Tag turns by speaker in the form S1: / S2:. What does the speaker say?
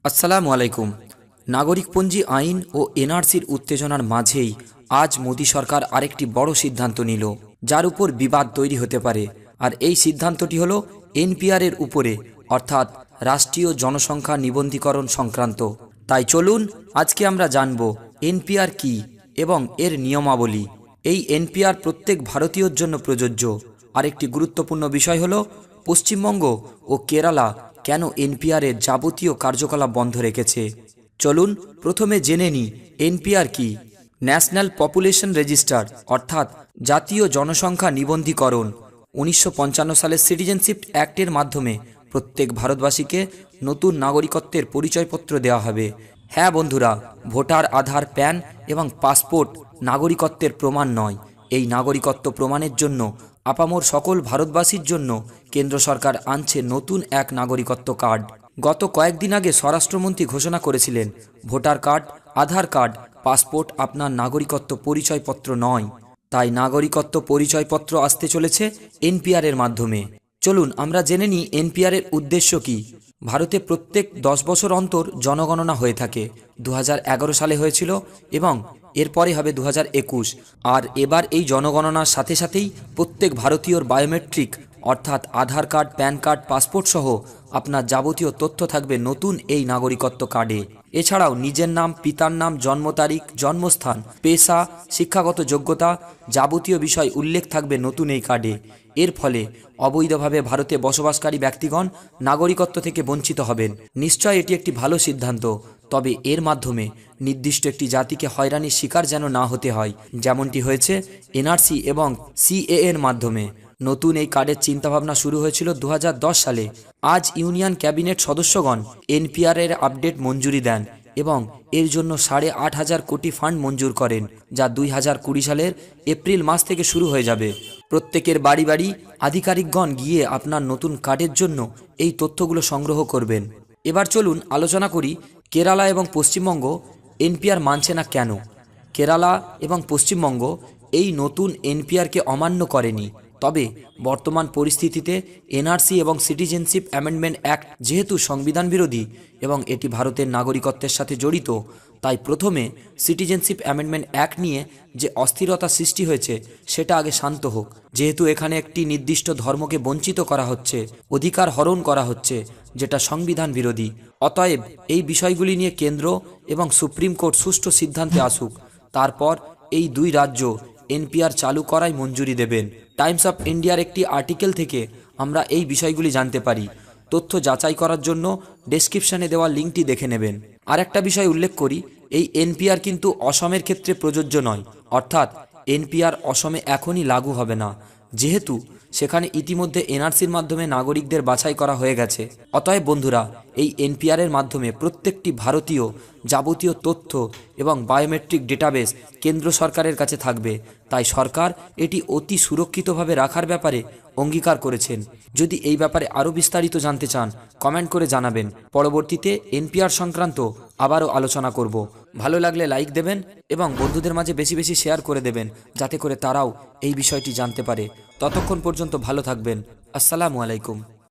S1: আসসালামু আলাইকুম। নাগরিকপঞ্জি আইন ও এনআরসির উত্তেজনার মাঝেই আজ মোদী সরকার আরেকটি বড় সিদ্ধান্ত নিল, যার উপর বিবাদ তৈরি হতে পারে। আর এই সিদ্ধান্তটি হলো এনপিআর এর উপরে, অর্থাৎ রাষ্ট্রীয় জনসংখ্যা নিবন্ধীকরণ সংক্রান্ত। তাই চলুন আজকে আমরা জানব এনপিআর কি এবং এর নিয়মাবলী। এই এনপিআর প্রত্যেক ভারতীয়র জন্য প্রযোজ্য। আরেকটি গুরুত্বপূর্ণ বিষয় হলো পশ্চিমবঙ্গ ও কেরালা কেন এনপিআর এর যাবতীয় কার্যকলাপ বন্ধ রেখেছে। চলুন প্রথমে জেনে নিই এনপিআর কি। ন্যাশনাল পপুলেশন রেজিস্টার অর্থাৎ জাতীয় জনসংখ্যা নিবন্ধীকরণ 1955 সালের সিটিজেনশিপ অ্যাক্টের মাধ্যমে প্রত্যেক ভারতবাসীকে নতুন নাগরিকত্বের পরিচয়পত্র দেওয়া হবে। হ্যাঁ বন্ধুরা, ভোটার, আধার, প্যান এবং পাসপোর্ট নাগরিকত্বের প্রমাণ নয়। এই নাগরিকত্ব প্রমাণের জন্য আপামর সকল ভারতবাসীর জন্য কেন্দ্র সরকার আনছে নতুন এক নাগরিকত্ব কার্ড। গত কয়েকদিন আগে স্বরাষ্ট্রমন্ত্রী ঘোষণা করেছিলেন, ভোটার কার্ড, আধার কার্ড, পাসপোর্ট আপনার নাগরিকত্ব পরিচয়পত্র নয়। তাই নাগরিকত্ব পরিচয়পত্র আসতে চলেছে এনপিআর এর মাধ্যমে। চলুন আমরা জেনে নিই এনপিআর এর উদ্দেশ্য কি। ভারতে প্রত্যেক 10 বছর অন্তর জনগণনা হয়ে থাকে। 2011 সালে হয়েছিল এবং এরপরে হবে 2021। আর এবার এই জনগণনার সাথে সাথেই প্রত্যেক ভারতীয়র বায়োমেট্রিক অর্থাৎ আধার কার্ড, প্যান কার্ড, পাসপোর্ট সহ আপনার যাবতীয় তথ্য থাকবে নতুন এই নাগরিকত্ব কার্ডে। এছাড়াও নিজের নাম, পিতার নাম, জন্ম তারিখ, জন্মস্থান, পেশা, শিক্ষাগত যোগ্যতা যাবতীয় বিষয় উল্লেখ থাকবে নতুন এই কার্ডে। এর ফলে অবৈধভাবে ভারতে বসবাসকারী ব্যক্তিগণ নাগরিকত্ব থেকে বঞ্চিত হবেন। নিশ্চয় এটি একটি ভালো সিদ্ধান্ত, তবে এর মাধ্যমে নির্দিষ্ট একটি জাতিকে হয়রানির শিকার যেন না হতে হয়, যেমনটি হয়েছে এনআরসি এবং সিএএ এর মাধ্যমে। নতুন এই কার্ডের চিন্তাভাবনা শুরু হয়েছিল 2010 সালে। আজ ইউনিয়ন ক্যাবিনেট সদস্যগণ এনপিআর এর আপডেট মঞ্জুরি দেন এবং এর জন্য 8,500 কোটি ফান্ড মঞ্জুর করেন, যা 2020 সালের এপ্রিল মাস থেকে শুরু হয়ে যাবে। প্রত্যেকের বাড়ি বাড়ি আধিকারিকগণ গিয়ে আপনার নতুন কার্ডের জন্য এই তথ্যগুলো সংগ্রহ করবেন। এবার চলুন আলোচনা করি কেরালা এবং পশ্চিমবঙ্গ এনপিআর মানছে না কেন। কেরালা এবং পশ্চিমবঙ্গ এই নতুন এনপিআরকে অমান্য করেনি, তবে বর্তমান পরিস্থিতিতে এনআরসি এবং সিটিজেনশিপ অ্যামেন্ডমেন্ট অ্যাক্ট যেহেতু সংবিধান বিরোধী এবং এটি ভারতের নাগরিকত্বের সাথে জড়িত, তাই প্রথমে সিটিজেনশিপ অ্যামেন্ডমেন্ট অ্যাক্ট নিয়ে যে অস্থিরতা সৃষ্টি হয়েছে সেটা আগে শান্ত হোক। যেহেতু এখানে একটি নির্দিষ্ট ধর্মকে বঞ্চিত করা হচ্ছে, অধিকার হরণ করা হচ্ছে, যেটা সংবিধান বিরোধী। অতএব এই বিষয়গুলি নিয়ে কেন্দ্র এবং সুপ্রিম কোর্ট সুষ্ঠু সিদ্ধান্তে আসুক, তারপর এই দুই রাজ্য এনপিআর চালু করায় মঞ্জুরি দেবেন। টাইমস অফ ইন্ডিয়ার একটি আর্টিকেল থেকে আমরা এই বিষয়গুলি জানতে পারি। তথ্য যাচাই করার জন্য ডেসক্রিপশনে দেওয়া লিঙ্কটি দেখে নেবেন। আর একটা বিষয় উল্লেখ করি, এই এনপিআর কিন্তু অসমের ক্ষেত্রে প্রযোজ্য নয়, অর্থাৎ এনপিআর অসমে এখনই লাগু হবে না, যেহেতু সেখানে ইতিমধ্যে এনআরসির মাধ্যমে নাগরিকদের বাছাই করা হয়ে গেছে। অতএব বন্ধুরা, এই এনপিআর এর মাধ্যমে প্রত্যেকটি ভারতীয় যাবতীয় তথ্য এবং বায়োমেট্রিক ডেটাবেস কেন্দ্র সরকারের কাছে থাকবে। তাই সরকার এটি অতি সুরক্ষিতভাবে রাখার ব্যাপারে অঙ্গীকার করেছেন। যদি এই ব্যাপারে আরও বিস্তারিত জানতে চান কমেন্ট করে জানাবেন। পরবর্তীতে এনপিআর সংক্রান্ত আবারও আলোচনা করব। ভালো লাগলে লাইক দেবেন এবং বন্ধুদের মাঝে বেশি বেশি শেয়ার করে দেবেন, যাতে করে তারাও এই বিষয়টি জানতে পারে। ততক্ষণ পর্যন্ত ভালো থাকবেন। আসসালামু আলাইকুম।